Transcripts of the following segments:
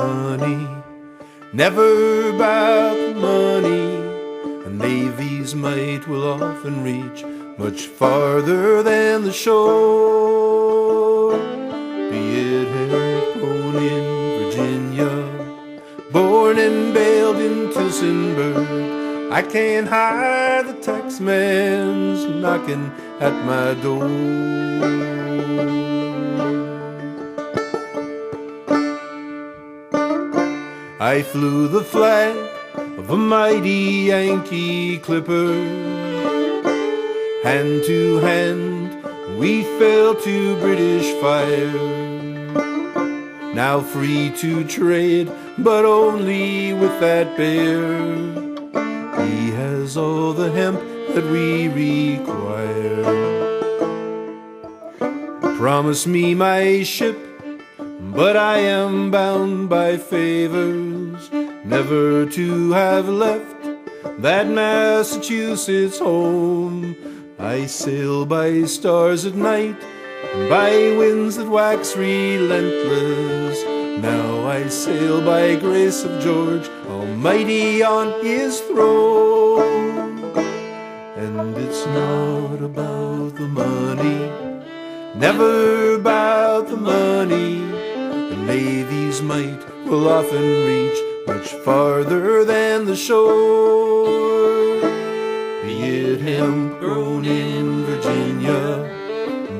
money, never about the money. A navy's might will often reach much farther than the shore. Be it hemp grown in Virginia, born and bailed in Tillsonburg, I can't hide the taxman's knocking at my door. I flew the flag of a mighty Yankee clipper. Hand to hand we fell to British fire. Now free to trade, but only with that bear. He has all the hemp that we require. Promise me my ship, but I am bound by favors, never to have left that Massachusetts home. I sail by stars at night, by winds that wax relentless. Now I sail by grace of George Almighty on his throne. And it's not about the money, never about the money. The Navy's might will often reach much farther than the shore. Be it hemp grown in Virginia,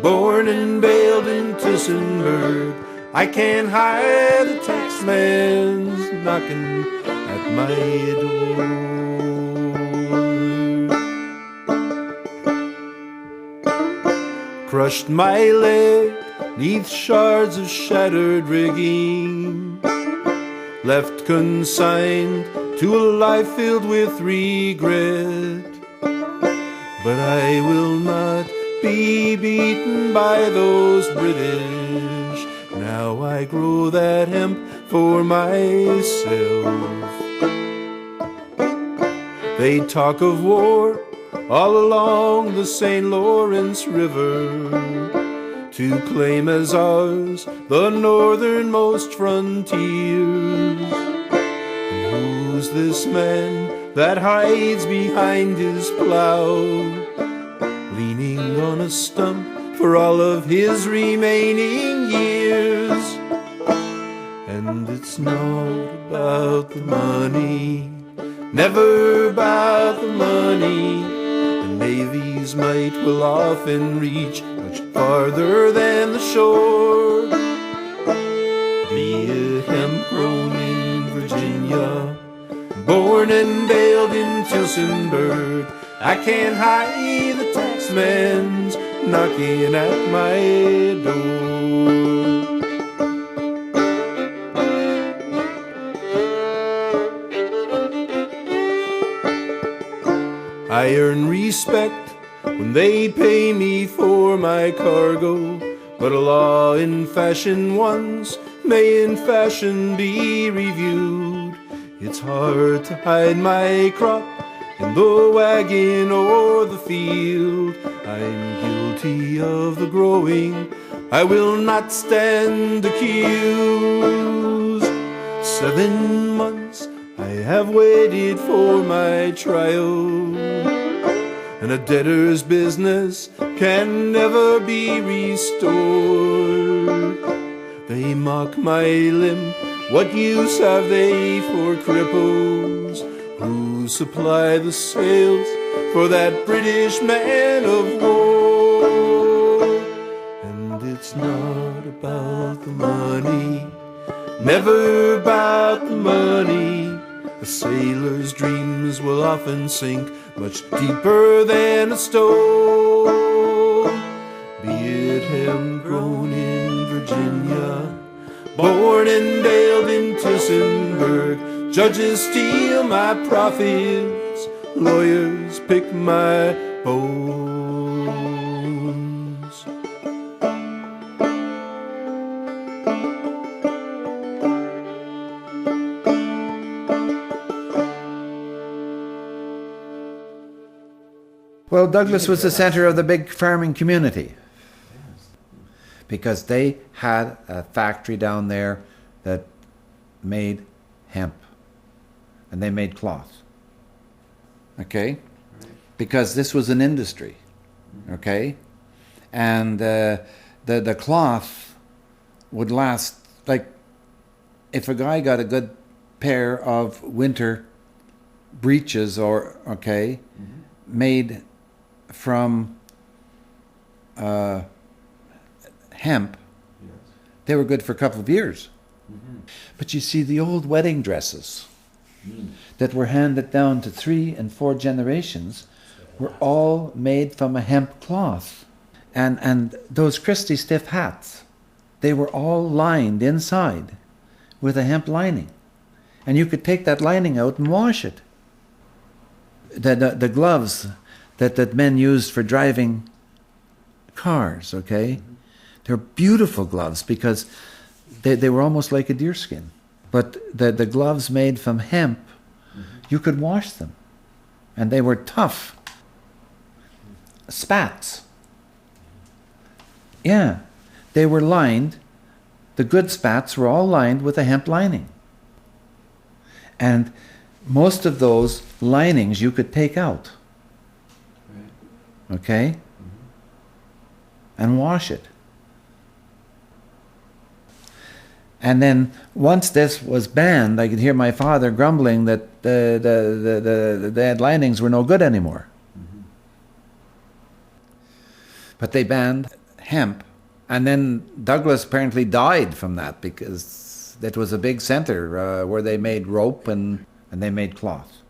born and bailed in Tillsonburg, I can't hide the taxman's knocking at my door. Crushed my leg 'neath shards of shattered rigging, left consigned to a life filled with regret. But I will not be beaten by those British. Now I grow that hemp for myself. They talk of war all along the St. Lawrence River, to claim as ours the northernmost frontiers. And who's this man that hides behind his plow, leaning on a stump for all of his remaining years? And it's not about the money, never about the money. The Navy's might will often reach much farther than the shore. Be it hemp grown in Virginia, born and bailed in Tillsonburg, I can't hide the taxman's knocking at my door. I earn respect when they pay me for my cargo, but a law in fashion once may in fashion be reviewed. It's hard to hide my crop in the wagon or the field. I'm guilty of the growing, I will not stand accused. 7 months I have waited for my trial, and a debtor's business can never be restored. They mock my limb, what use have they for cripples who supply the sails for that British man of war? And it's not about the money, never about the money. A sailor's dreams will often sink much deeper than a stone. Be it hemp grown in Virginia, born and bailed in Tillsonburg, judges steal my profits, lawyers pick my bones. Well, Douglas was the center of the big farming community because they had a factory down there that made hemp. And they made cloth. Okay? Because this was an industry. Okay? And the cloth would last, like, if a guy got a good pair of winter breeches made from hemp, they were good for a couple of years. But you see, the old wedding dresses that were handed down to 3 and 4 generations were all made from a hemp cloth. And those Christie stiff hats, they were all lined inside with a hemp lining. And you could take that lining out and wash it. The gloves that men used for driving cars, okay? They're beautiful gloves because they were almost like a deerskin. But the gloves made from hemp, you could wash them. And they were tough. Spats. Yeah. They were lined, the good spats were all lined with a hemp lining. And most of those linings you could take out. Okay? And wash it. And then once this was banned, I could hear my father grumbling that the linings were no good anymore. But they banned hemp. And then Douglas apparently died from that because it was a big center where they made rope and they made cloth.